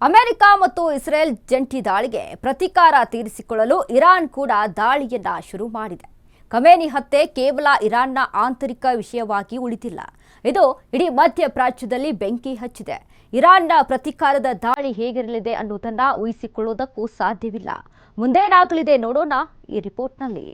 America ಮತ್ತು Israel ಜಂಟಿ ದಾಳಿಗೆ ಪ್ರತೀಕಾರ ತೀರಿಸಿಕೊಳ್ಳಲು ಇರಾನ್ ಕೂಡ ದಾಳಿಯನ್ನ ಶುರು ಮಾಡಿದೆ. ಖಮೇನಿ ಹತ್ಯೆ ಕೇವಲ ಇರಾನ್ನ ಆಂತರಿಕ ವಿಷಯವಾಗಿ ಉಳಿದಿಲ್ಲ. ಇದು ಇಡೀ ಮಧ್ಯಪ್ರಾಚ್ಯದಲ್ಲಿ ಬೆಂಕಿ ಹಚ್ಚಿದೆ. ಇರಾನ್ನ ಪ್ರತೀಕಾರದ ದಾಳಿ ಹೇಗಿರಲಿದೆ ಅನ್ನೋದನ್ನ ಊಹಿಸಿಕೊಳ್ಳುವುದಕ್ಕೂ ಸಾಧ್ಯವಿಲ್ಲ. ಮುಂದೇನಾಗಲಿದೆ ನೋಡೋಣ ಈ ರಿಪೋರ್ಟ್ನಲ್ಲಿ.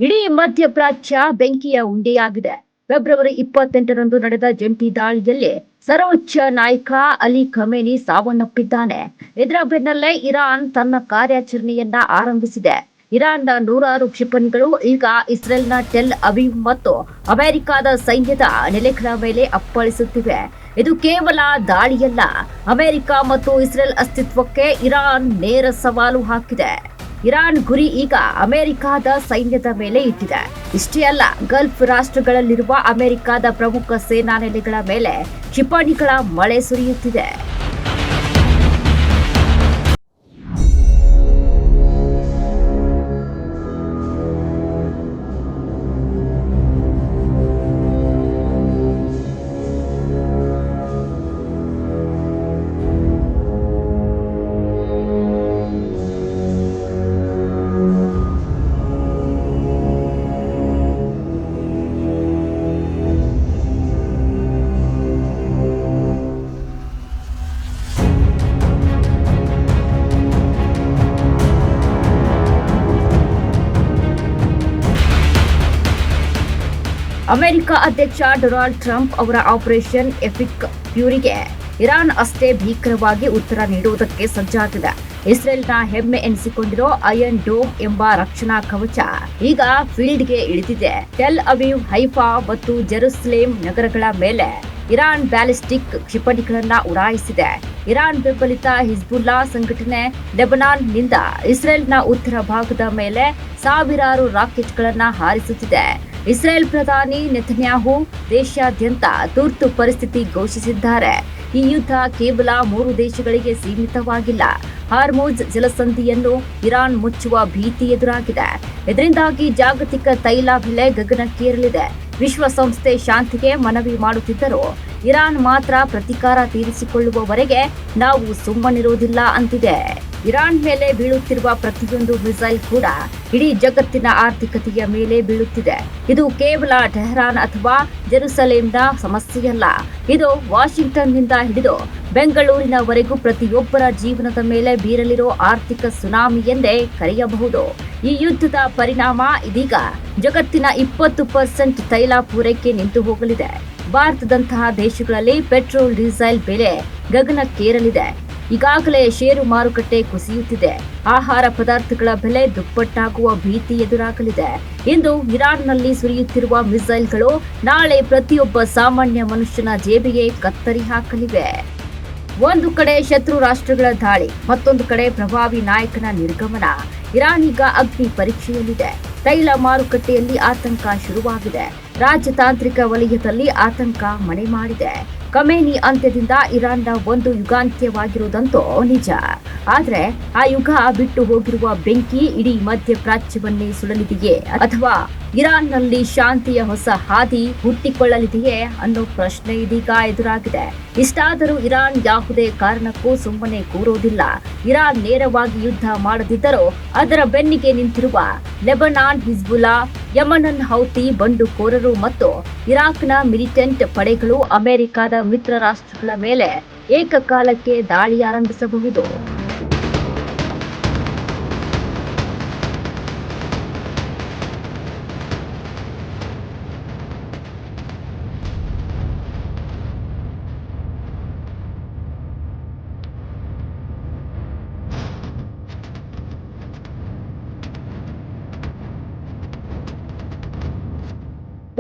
ಇಡೀ ಮಧ್ಯಪ್ರಾಚ್ಯ ಬೆಂಕಿಯ ಉಂಡೆಯಾಗಿದೆ. ಫೆಬ್ರವರಿ 28ರಂದು ನಡೆದ ಜಂಟಿ ದಾಳಿಯಲ್ಲಿ ಸರ್ವೋಚ್ಚ ನಾಯಕ ಅಲಿ ಖಮೇನಿ ಸಾವನ್ನಪ್ಪಿದ್ದಾನೆ. ಇದರ ಬೆನ್ನಲ್ಲೇ ಇರಾನ್ ತನ್ನ ಕಾರ್ಯಾಚರಣೆಯನ್ನ ಆರಂಭಿಸಿದೆ. ಇರಾನ್ನ 100 ಕ್ಷಿಪಣಿಗಳು ಈಗ ಇಸ್ರೇಲ್ನ ಟೆಲ್ ಅವೀವ್ ಮತ್ತು ಅಮೆರಿಕದ ಸೈನ್ಯದ ನೆಲೆಗಳ ಮೇಲೆ ಅಪ್ಪಳಿಸುತ್ತಿವೆ. ಇದು ಕೇವಲ ದಾಳಿಯಲ್ಲ, ಅಮೆರಿಕ ಮತ್ತು ಇಸ್ರೇಲ್ ಅಸ್ತಿತ್ವಕ್ಕೆ ಇರಾನ್ ನೇರ ಸವಾಲು ಹಾಕಿದೆ. ಇರಾನ್ ಗುರಿ ಈಗ ಅಮೆರಿಕದ ಸೈನ್ಯದ ಮೇಲೆ ಇಟ್ಟಿದೆ. ಇಷ್ಟೇ ಅಲ್ಲ, ಗಲ್ಫ್ ರಾಷ್ಟ್ರಗಳಲ್ಲಿರುವ ಅಮೆರಿಕದ ಪ್ರಮುಖ ಸೇನಾ ನೆಲೆಗಳ ಮೇಲೆ ಕ್ಷಿಪಣಿಗಳ ಮಳೆ ಸುರಿಯುತ್ತಿದೆ. ಅಮೆರಿಕ ಅಧ್ಯಕ್ಷ ಡೊನಾಲ್ಡ್ ಟ್ರಂಪ್ ಅವರ ಆಪರೇಷನ್ ಎಪಿಕ್ ಫ್ಯೂರಿಗೆ ಇರಾನ್ ಅಷ್ಟೇ ಭೀಕರವಾಗಿ ಉತ್ತರ ನೀಡುವುದಕ್ಕೆ ಸಜ್ಜಾಗಿದೆ. ಇಸ್ರೇಲ್ನ ಹೆಮ್ಮೆ ಎನಿಸಿಕೊಂಡಿರೋ ಅಯನ್ ಡೋಮ್ ಎಂಬ ರಕ್ಷಣಾ ಕವಚ ಈಗ ಫೀಲ್ಡ್ಗೆ ಇಳಿದಿದೆ. ಟೆಲ್ ಅವೀವ್, ಹೈಫಾ ಮತ್ತು ಜೆರುಸಲೇಂ ನಗರಗಳ ಮೇಲೆ ಇರಾನ್ ಬ್ಯಾಲಿಸ್ಟಿಕ್ ಕ್ಷಿಪಣಿಗಳನ್ನ ಉಡಾಯಿಸಿದೆ. ಇರಾನ್ ಬೆಂಬಲಿತ ಹಿಜ್ಬುಲ್ಲಾ ಸಂಘಟನೆ ಲೆಬನಾನ್ನಿಂದ ಇಸ್ರೇಲ್ನ ಉತ್ತರ ಭಾಗದ ಮೇಲೆ ಸಾವಿರಾರು ರಾಕೆಟ್ಗಳನ್ನ ಹಾರಿಸುತ್ತಿದೆ. ಇಸ್ರೇಲ್ ಪ್ರಧಾನಿ ನೆತನ್ಯಾಹು ದೇಶಾದ್ಯಂತ ತುರ್ತು ಪರಿಸ್ಥಿತಿ ಘೋಷಿಸಿದ್ದಾರೆ. ಈ ಯುದ್ಧ ಕೇವಲ 3 ದೇಶಗಳಿಗೆ ಸೀಮಿತವಾಗಿಲ್ಲ. ಹಾರ್ಮುಜ್ ಜಲಸಂಧಿಯನ್ನು ಇರಾನ್ ಮುಚ್ಚುವ ಭೀತಿ ಎದುರಾಗಿದೆ. ಇದರಿಂದಾಗಿ ಜಾಗತಿಕ ತೈಲ ಬೆಲೆ ಗಗನಕ್ಕೇರಲಿದೆ. ವಿಶ್ವಸಂಸ್ಥೆ ಶಾಂತಿಗೆ ಮನವಿ ಮಾಡುತ್ತಿದ್ದರೂ ಇರಾನ್ ಮಾತ್ರ ಪ್ರತೀಕಾರ ತೀರಿಸಿಕೊಳ್ಳುವವರೆಗೆ ನಾವು ಸುಮ್ಮನಿರುವುದಿಲ್ಲ ಅಂತಿದೆ. ಇರಾನ್ ಮೇಲೆ ಬೀಳುತ್ತಿರುವ ಪ್ರತಿಯೊಂದು ಮಿಸೈಲ್ ಕೂಡ ಇಡೀ ಜಗತ್ತಿನ ಆರ್ಥಿಕತೆಯ ಮೇಲೆ ಬೀಳುತ್ತಿದೆ. ಇದು ಕೇವಲ ಟೆಹರಾನ್ ಅಥವಾ ಜೆರುಸಲೇಂನ ಸಮಸ್ಯೆಯಲ್ಲ. ಇದು ವಾಷಿಂಗ್ಟನ್ನಿಂದ ಹಿಡಿದು ಬೆಂಗಳೂರಿನವರೆಗೂ ಪ್ರತಿಯೊಬ್ಬರ ಜೀವನದ ಮೇಲೆ ಬೀರಲಿರೋ ಆರ್ಥಿಕ ಸುನಾಮಿ ಎಂದೇ ಕರೆಯಬಹುದು. ಈ ಯುದ್ಧದ ಪರಿಣಾಮ ಇದೀಗ ಜಗತ್ತಿನ 20% ತೈಲ ಪೂರೈಕೆ ನಿಂತು ಹೋಗಲಿದೆ. ಭಾರತದಂತಹ ದೇಶಗಳಲ್ಲಿ ಪೆಟ್ರೋಲ್, ಡೀಸೆಲ್ ಬೆಲೆ ಗಗನಕ್ಕೇರಲಿದೆ. ಈಗಾಗಲೇ ಷೇರು ಮಾರುಕಟ್ಟೆ ಕುಸಿಯುತ್ತಿದೆ. ಆಹಾರ ಪದಾರ್ಥಗಳ ಬೆಲೆ ದುಪ್ಪಟ್ಟಾಗುವ ಭೀತಿ ಎದುರಾಗಲಿದೆ. ಇಂದು ಇರಾನ್ನಲ್ಲಿ ಸುರಿಯುತ್ತಿರುವ ಮಿಸೈಲ್ಗಳು ನಾಳೆ ಪ್ರತಿಯೊಬ್ಬ ಸಾಮಾನ್ಯ ಮನುಷ್ಯನ ಜೇಬಿಗೆ ಕತ್ತರಿ ಹಾಕಲಿವೆ. ಒಂದು ಕಡೆ ಶತ್ರು ರಾಷ್ಟ್ರಗಳ ದಾಳಿ, ಮತ್ತೊಂದು ಕಡೆ ಪ್ರಭಾವಿ ನಾಯಕನ ನಿರ್ಗಮನ. ಇರಾನ್ ಈಗ ಅಗ್ನಿ ಪರೀಕ್ಷೆಯಲ್ಲಿದೆ. ತೈಲ ಮಾರುಕಟ್ಟೆಯಲ್ಲಿ ಆತಂಕ ಶುರುವಾಗಿದೆ. ರಾಜತಾಂತ್ರಿಕ ವಲಯದಲ್ಲಿ ಆತಂಕ ಮನೆ ಮಾಡಿದೆ. ಖಮೇನಿ ಅಂತ್ಯದಿಂದ ಇರಾನ್ನ ಒಂದು ಯುಗಾಂತ್ಯವಾಗಿರುವುದಂತೂ ನಿಜ. ಆದ್ರೆ ಆ ಯುಗ ಬಿಟ್ಟು ಹೋಗಿರುವ ಬೆಂಕಿ ಇಡೀ ಮಧ್ಯಪ್ರಾಚ್ಯವನ್ನೇ ಸುಡಲಿದೆಯೇ ಅಥವಾ ಇರಾನ್ನಲ್ಲಿ ಶಾಂತಿಯ ಹೊಸ ಹಾದಿ ಹುಟ್ಟಿಕೊಳ್ಳಲಿದೆಯೇ ಅನ್ನೋ ಪ್ರಶ್ನೆ ಇದೀಗ ಎದುರಾಗಿದೆ. ಇಷ್ಟಾದರೂ ಇರಾನ್ ಯಾವುದೇ ಕಾರಣಕ್ಕೂ ಸುಮ್ಮನೆ ಕೂರೋದಿಲ್ಲ. ಇರಾನ್ ನೇರವಾಗಿ ಯುದ್ಧ ಮಾಡದಿದ್ದರೂ ಅದರ ಬೆನ್ನಿಗೆ ನಿಂತಿರುವ ಲೆಬನಾನ್ ಹಿಜ್ಬುಲ್ಲಾ, ಯಮನ್ ಹೌತಿ ಬಂಡುಕೋರರು ಮತ್ತು ಇರಾಕ್ನ ಮಿಲಿಟೆಂಟ್ ಪಡೆಗಳು ಅಮೆರಿಕದ ಮಿತ್ರ ರಾಷ್ಟ್ರಗಳ ಮೇಲೆ ಏಕಕಾಲಕ್ಕೆ ದಾಳಿ ಆರಂಭಿಸಬಹುದು.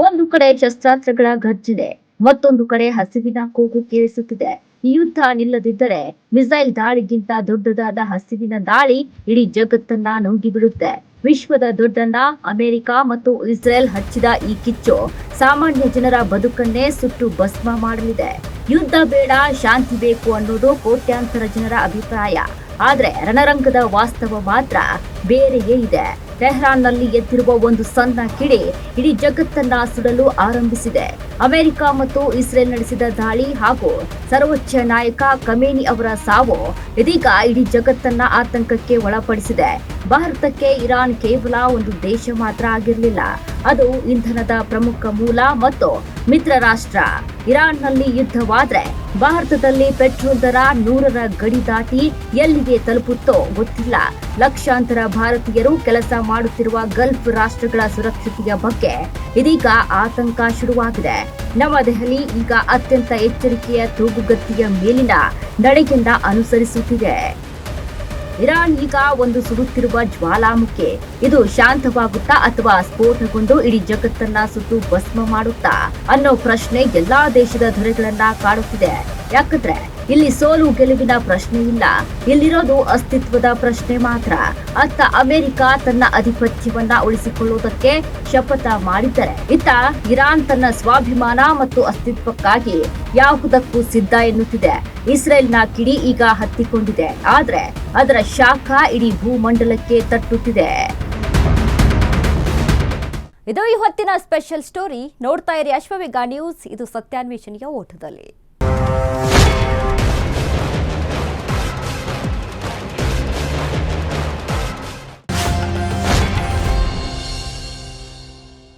ಒಂದು ಕಡೆ ಶಸ್ತ್ರಾಸ್ತ್ರಗಳ ಘರ್ಜನೆ, ಮತ್ತೊಂದು ಕಡೆ ಹಸಿವಿನ ಕೂಗು ಕೇಳಿಸುತ್ತಿದೆ. ಈ ಯುದ್ಧ ನಿಲ್ಲದಿದ್ದರೆ ಮಿಸೈಲ್ ದಾಳಿಗಿಂತ ದೊಡ್ಡದಾದ ಹಸಿವಿನ ದಾಳಿ ಇಡೀ ಜಗತ್ತನ್ನ ನುಂಗಿಬಿಡುತ್ತೆ. ವಿಶ್ವದ ದೊಡ್ಡಣ್ಣ ಅಮೆರಿಕ ಮತ್ತು ಇಸ್ರೇಲ್ ಹಚ್ಚಿದ ಈ ಕಿಚ್ಚು ಸಾಮಾನ್ಯ ಜನರ ಬದುಕನ್ನೇ ಸುಟ್ಟು ಭಸ್ಮ ಮಾಡಲಿದೆ. ಯುದ್ಧ ಬೇಡ, ಶಾಂತಿ ಬೇಕು ಅನ್ನೋದು ಕೋಟ್ಯಾಂತರ ಜನರ ಅಭಿಪ್ರಾಯ. ಆದ್ರೆ ರಣರಂಗದ ವಾಸ್ತವ ಮಾತ್ರ ಬೇರೆಯೇ ಇದೆ. ಟೆಹರಾನ್ನಲ್ಲಿ ಎದ್ದಿರುವ ಒಂದು ಸಣ್ಣ ಕಿಡಿ ಇಡೀ ಜಗತ್ತನ್ನ ಸುಡಲು ಆರಂಭಿಸಿದೆ. ಅಮೆರಿಕ ಮತ್ತು ಇಸ್ರೇಲ್ ನಡೆಸಿದ ದಾಳಿ ಹಾಗೂ ಸರ್ವೋಚ್ಚ ನಾಯಕ ಖಮೇನಿ ಅವರ ಸಾವು ಇದೀಗ ಇಡೀ ಜಗತ್ತನ್ನ ಆತಂಕಕ್ಕೆ ಒಳಪಡಿಸಿದೆ. ಭಾರತಕ್ಕೆ ಇರಾನ್ ಕೇವಲ ಒಂದು ದೇಶ ಮಾತ್ರ ಆಗಿರಲಿಲ್ಲ, ಅದು ಇಂಧನದ ಪ್ರಮುಖ ಮೂಲ ಮತ್ತು ಮಿತ್ರ ರಾಷ್ಟ್ರ. ಇರಾನ್ನಲ್ಲಿ ಯುದ್ಧವಾದ್ರೆ ಭಾರತದಲ್ಲಿ ಪೆಟ್ರೋಲ್ ದರ 100ರ ಗಡಿ ದಾಟಿ ಎಲ್ಲಿಗೆ ತಲುಪುತ್ತೋ ಗೊತ್ತಿಲ್ಲ. ಲಕ್ಷಾಂತರ ಭಾರತೀಯರು ಕೆಲಸ ಮಾಡುತ್ತಿರುವ ಗಲ್ಫ್ ರಾಷ್ಟ್ರಗಳ ಸುರಕ್ಷತೆಯ ಬಗ್ಗೆ ಇದೀಗ ಆತಂಕ ಶುರುವಾಗಿದೆ. ನವದೆಹಲಿ ಈಗ ಅತ್ಯಂತ ಎಚ್ಚರಿಕೆಯ ತೂಗುಗತ್ತಿಯ ಮೇಲಿನ ನಡೆಯನ್ನ ಅನುಸರಿಸುತ್ತಿದೆ. ಇರಾನ್ ಈಗ ಒಂದು ಸುಡುತ್ತಿರುವ ಜ್ವಾಲಾಮುಖಿ. ಇದು ಶಾಂತವಾಗುತ್ತಾ ಅಥವಾ ಸ್ಫೋಟಗೊಂಡು ಇಡೀ ಜಗತ್ತನ್ನ ಸುಟ್ಟು ಭಸ್ಮ ಮಾಡುತ್ತಾ ಅನ್ನೋ ಪ್ರಶ್ನೆ ಎಲ್ಲಾ ದೇಶದ ದೊರೆಗಳನ್ನ ಕಾಡುತ್ತಿದೆ. ಯಾಕಂದ್ರೆ ಇಲ್ಲಿ ಸೋಲು ಗೆಲುವಿನ ಪ್ರಶ್ನೆ ಇಲ್ಲ, ಇಲ್ಲಿರೋದು ಅಸ್ತಿತ್ವದ ಪ್ರಶ್ನೆ ಮಾತ್ರ. ಅತ್ತ ಅಮೆರಿಕ ತನ್ನ ಅಧಿಪತ್ಯವನ್ನ ಉಳಿಸಿಕೊಳ್ಳುವುದಕ್ಕೆ ಶಪಥ ಮಾಡಿದ್ದರೆ, ಇತ್ತ ಇರಾನ್ ತನ್ನ ಸ್ವಾಭಿಮಾನ ಮತ್ತು ಅಸ್ತಿತ್ವಕ್ಕಾಗಿ ಯಾವುದಕ್ಕೂ ಸಿದ್ಧ ಎನ್ನುತ್ತಿದೆ. ಇಸ್ರೇಲ್ನ ಕಿಡಿ ಈಗ ಹತ್ತಿಕೊಂಡಿದೆ, ಆದ್ರೆ ಅದರ ಶಾಖ ಇಡೀ ಭೂಮಂಡಲಕ್ಕೆ ತಟ್ಟುತ್ತಿದೆ. ಇದು ಈ ಹೊತ್ತಿನ ಸ್ಪೆಷಲ್ ಸ್ಟೋರಿ. ನೋಡ್ತಾ ಇರಿ ಅಶ್ವವೇಗ ನ್ಯೂಸ್, ಇದು ಸತ್ಯಾನ್ವೇಷಣೆಯ ಓಟದಲ್ಲಿ.